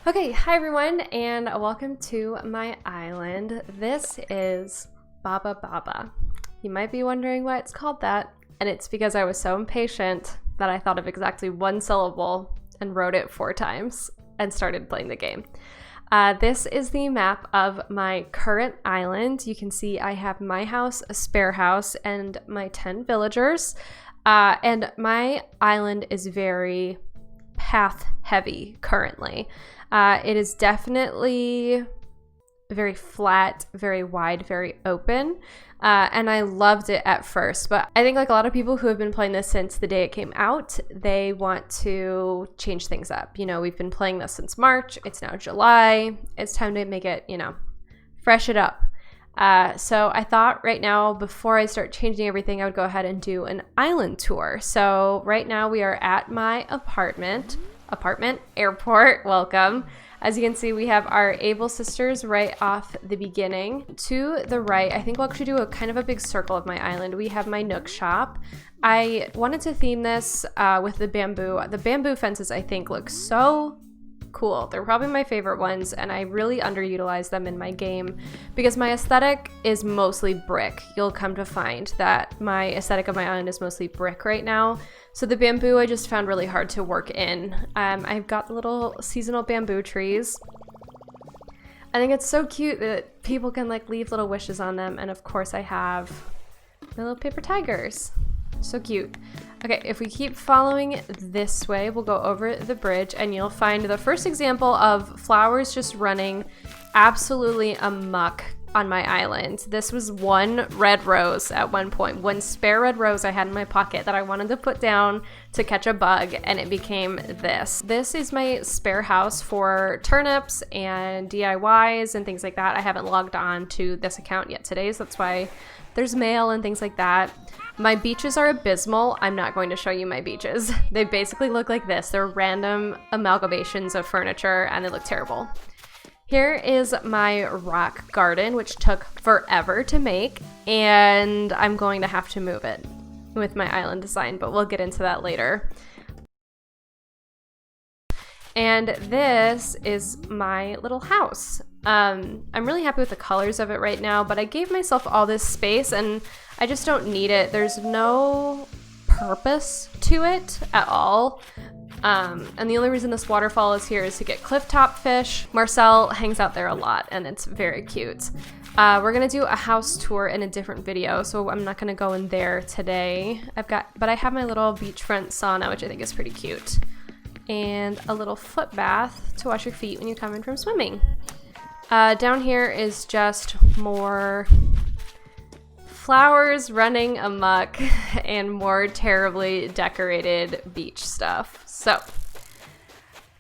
Okay, hi everyone, and welcome to my island. This is Baba Baba. You might be wondering why it's called that, and it's because I was so impatient that I thought of exactly one syllable and wrote it 4 times and started playing the game. This is the map of my current island. You can see I have my house, a spare house, and my 10 villagers. And my island is very path heavy currently. It is definitely very flat, very wide, very open, and I loved it at first. But I think like a lot of people who have been playing this since the day it came out, they want to change things up. You know, we've been playing this since March. It's now July. It's time to make it, fresh it up. So I thought right now, before I start changing everything, I would go ahead and do an island tour. So right now we are at my apartment, airport, welcome. As you can see, we have our Able sisters right off the beginning. To the right, I think we'll actually do a kind of a big circle of my island. We have my Nook shop. I wanted to theme this with the bamboo. The bamboo fences, I think, look so cool. They're probably my favorite ones, and I really underutilize them in my game because my aesthetic is mostly brick. You'll come to find that my aesthetic of my island is mostly brick right now. So the bamboo I just found really hard to work in. I've got the little seasonal bamboo trees. I think it's so cute that people can like leave little wishes on them, and of course I have my little paper tigers. So cute. Okay, if we keep following this way, we'll go over the bridge and you'll find the first example of flowers just running absolutely amok on my island. This was one red rose at one point, one spare red rose I had in my pocket that I wanted to put down to catch a bug, and it became this. This is my spare house for turnips and DIYs and things like that. I haven't logged on to this account yet today, so that's why there's mail and things like that. My beaches are abysmal. I'm not going to show you my beaches. They basically look like this. They're random amalgamations of furniture and they look terrible. Here is my rock garden, which took forever to make, and I'm going to have to move it with my island design, but we'll get into that later. And this is my little house. I'm really happy with the colors of it right now, but I gave myself all this space and I just don't need it. There's no purpose to it at all. And the only reason this waterfall is here is to get clifftop fish. Marcel hangs out there a lot and it's very cute. We're gonna do a house tour in a different video, so I'm not gonna go in there today. But I have my little beachfront sauna, which I think is pretty cute. And a little foot bath to wash your feet when you come in from swimming. Down here is just more flowers running amok and more terribly decorated beach stuff. So,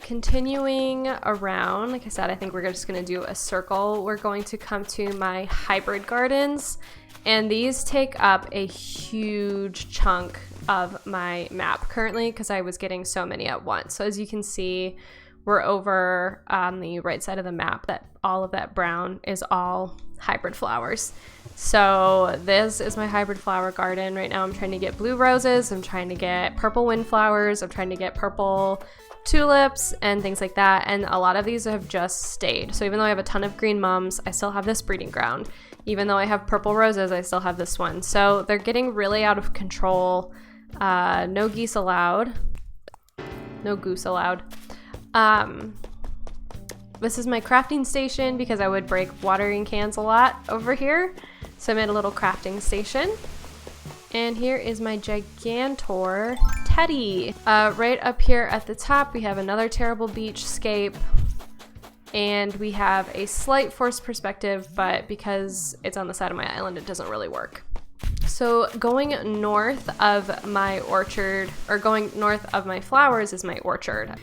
continuing around, like I said, I think we're just gonna do a circle. We're going to come to my hybrid gardens, and these take up a huge chunk of my map currently because I was getting so many at once. So as you can see, we're over on the right side of the map. That all of that brown is all hybrid flowers. So this is my hybrid flower garden. Right now I'm trying to get blue roses, I'm trying to get purple windflowers, I'm trying to get purple tulips and things like that, and a lot of these have just stayed. So even though I have a ton of green mums, I still have this breeding ground. Even though I have purple roses, I still have this one. So they're getting really out of control. No geese allowed. No goose allowed. This is my crafting station because I would break watering cans a lot over here. So I made a little crafting station. And here is my Gigantor Teddy. Right up here at the top, we have another terrible beachscape. And we have a slight forced perspective, but because it's on the side of my island, it doesn't really work. So going north of my orchard, or going north of my flowers, is my orchard.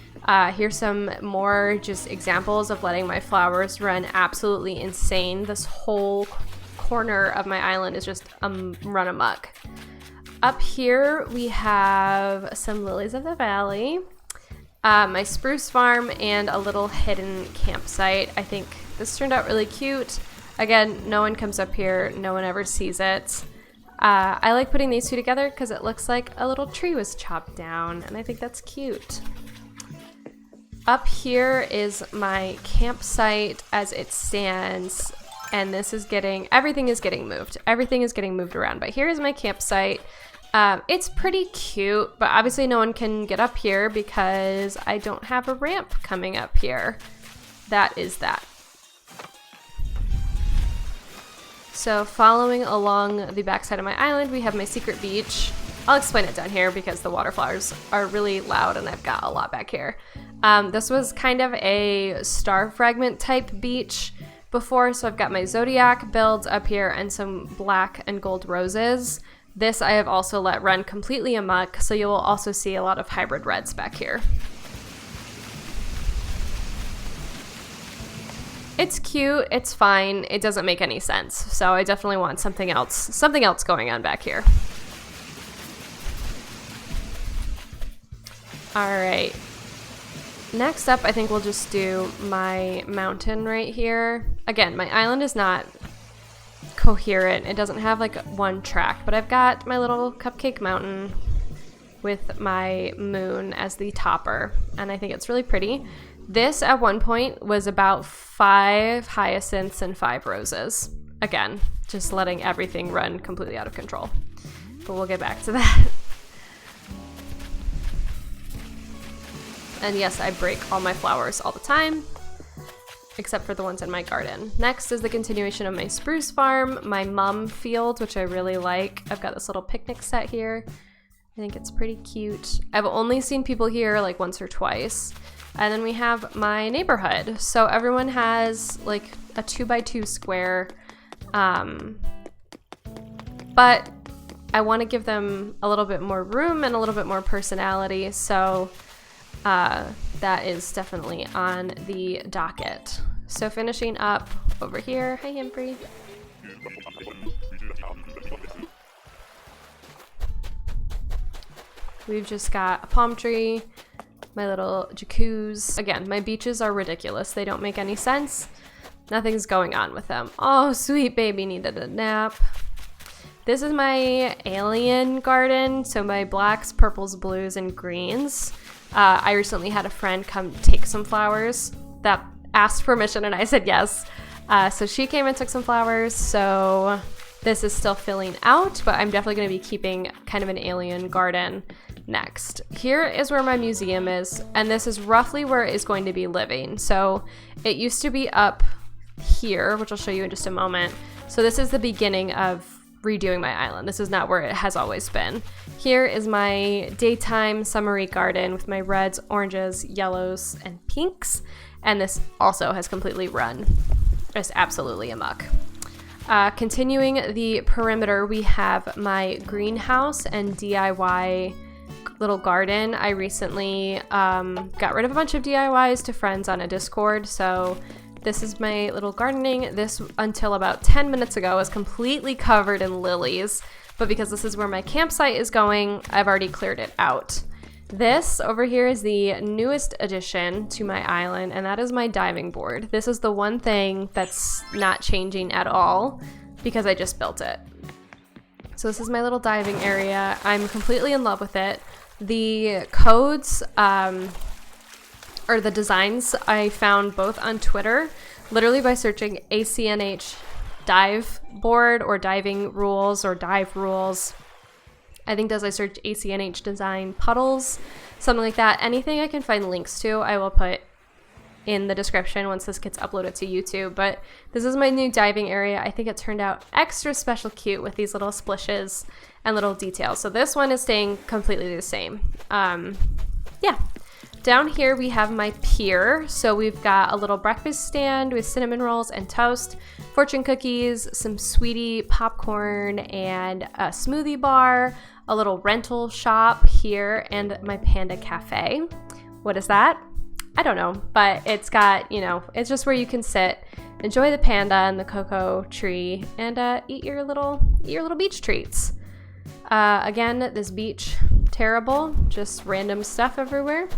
Here's some more just examples of letting my flowers run absolutely insane. This whole corner of my island is just run amok. Up here we have some lilies of the valley, my spruce farm, and a little hidden campsite. I think this turned out really cute. Again, no one comes up here, no one ever sees it. I like putting these two together because it looks like a little tree was chopped down, and I think that's cute. Up here is my campsite as it stands, and this is everything is getting moved. Everything is getting moved around, but here is my campsite. It's pretty cute, but obviously no one can get up here because I don't have a ramp coming up here. That is that. So following along the backside of my island, we have my secret beach. I'll explain it down here because the waterflowers are really loud and I've got a lot back here. This was kind of a star fragment type beach before, so I've got my zodiac builds up here and some black and gold roses. This I have also let run completely amok, so you will also see a lot of hybrid reds back here. It's cute, it's fine, it doesn't make any sense, so I definitely want something else going on back here. Alright, next up I think we'll just do my mountain right here. Again, my island is not coherent, it doesn't have like one track, but I've got my little cupcake mountain with my moon as the topper, and I think it's really pretty. This at one point was about 5 hyacinths and 5 roses. Again, just letting everything run completely out of control, but we'll get back to that. And yes, I break all my flowers all the time, except for the ones in my garden. Next is the continuation of my spruce farm, my mum field, which I really like. I've got this little picnic set here. I think it's pretty cute. I've only seen people here like once or twice. And then we have my neighborhood. So everyone has like a 2x2 square, but I want to give them a little bit more room and a little bit more personality. So that is definitely on the docket. So finishing up over here. Hi, Humphrey. We've just got a palm tree, my little jacuzzi. Again, my beaches are ridiculous. They don't make any sense. Nothing's going on with them. Oh, sweet baby needed a nap. This is my alien garden. So my blacks, purples, blues, and greens. I recently had a friend come take some flowers that asked permission and I said yes. So she came and took some flowers. So this is still filling out, but I'm definitely going to be keeping kind of an alien garden next. Here is where my museum is, and this is roughly where it is going to be living. So it used to be up here, which I'll show you in just a moment. So this is the beginning of redoing my island. This is not where it has always been. Here is my daytime summery garden with my reds, oranges, yellows, and pinks. And this also has completely run just absolutely amok. Continuing the perimeter, we have my greenhouse and DIY little garden. I recently got rid of a bunch of DIYs to friends on a Discord, so this is my little gardening. This, until about 10 minutes ago, was completely covered in lilies, but because this is where my campsite is going, I've already cleared it out. This over here is the newest addition to my island, and that is my diving board. This is the one thing that's not changing at all because I just built it. So this is my little diving area. I'm completely in love with it. The codes, or the designs, I found both on Twitter, literally by searching ACNH dive board or diving rules or dive rules. I think as I search ACNH design puddles, something like that. Anything I can find links to, I will put in the description once this gets uploaded to YouTube. But this is my new diving area. I think it turned out extra special cute with these little splishes and little details. So this one is staying completely the same. Yeah. Down here we have my pier. So we've got a little breakfast stand with cinnamon rolls and toast, fortune cookies, some sweetie popcorn, and a smoothie bar, a little rental shop here, and my panda cafe. What is that? I don't know, but it's got, you know, it's just where you can sit, enjoy the panda and the cocoa tree, and eat your little beach treats. Again, this beach, terrible, just random stuff everywhere.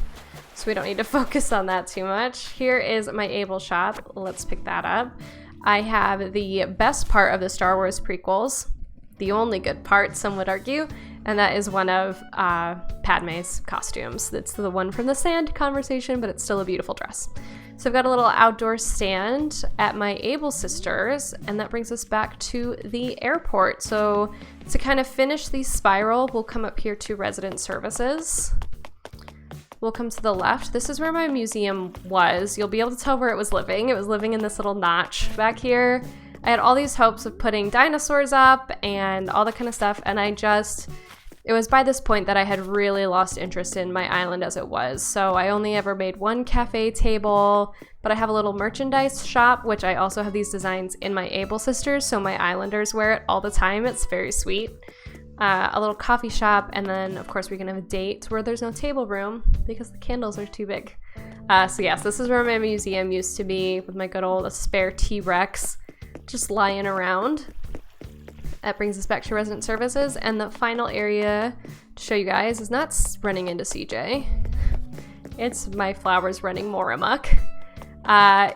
So we don't need to focus on that too much. Here is my Able shop. Let's pick that up. I have the best part of the Star Wars prequels, the only good part, some would argue, and that is one of Padme's costumes. It's the one from the sand conversation, but it's still a beautiful dress. So I've got a little outdoor stand at my Able Sisters, and that brings us back to the airport. So to kind of finish the spiral, we'll come up here to resident services. We'll come to the left. This is where my museum was. You'll be able to tell where it was living. It was living in this little notch back here. I had all these hopes of putting dinosaurs up and all that kind of stuff, and it was by this point that I had really lost interest in my island as it was. So I only ever made one cafe table, but I have a little merchandise shop, which I also have these designs in my Able Sisters, so my islanders wear it all the time. It's very sweet. A little coffee shop, and then of course we can have a date where there's no table room because the candles are too big. So yes, this is where my museum used to be, with my good old spare T-Rex just lying around. That brings us back to resident services, and the final area to show you guys is not running into CJ. It's my flowers running more amok.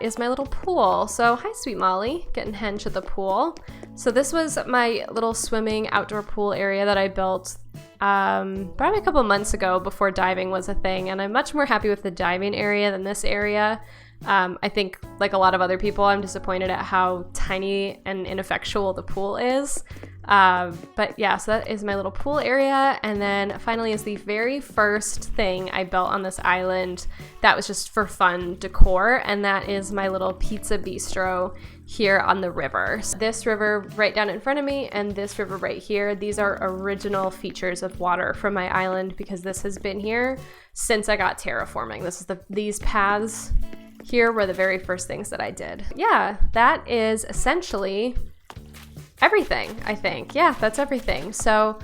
Is my little pool. So hi, sweet Molly, getting hench at the pool. So this was my little swimming outdoor pool area that I built probably a couple months ago before diving was a thing, and I'm much more happy with the diving area than this area. I think, like a lot of other people, I'm disappointed at how tiny and ineffectual the pool is. But yeah, so that is my little pool area. And then finally is the very first thing I built on this island that was just for fun decor, and that is my little pizza bistro here on the river. So this river right down in front of me and this river right here, these are original features of water from my island because this has been here since I got terraforming. These paths here were the very first things that I did. Yeah, that is essentially everything, I think. Yeah, that's everything. So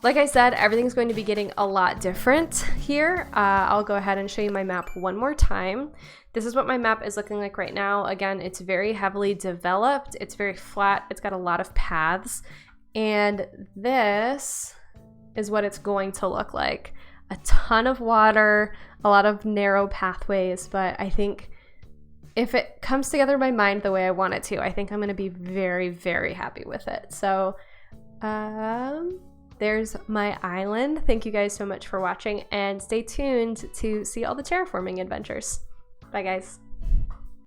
like I said, everything's going to be getting a lot different here. I'll go ahead and show you my map one more time. This is what my map is looking like right now. Again, it's very heavily developed. It's very flat. It's got a lot of paths. And this is what it's going to look like. A ton of water, a lot of narrow pathways, but I think if it comes together in my mind the way I want it to, I think I'm going to be very, very happy with it. So there's my island. Thank you guys so much for watching, and stay tuned to see all the terraforming adventures. Bye, guys.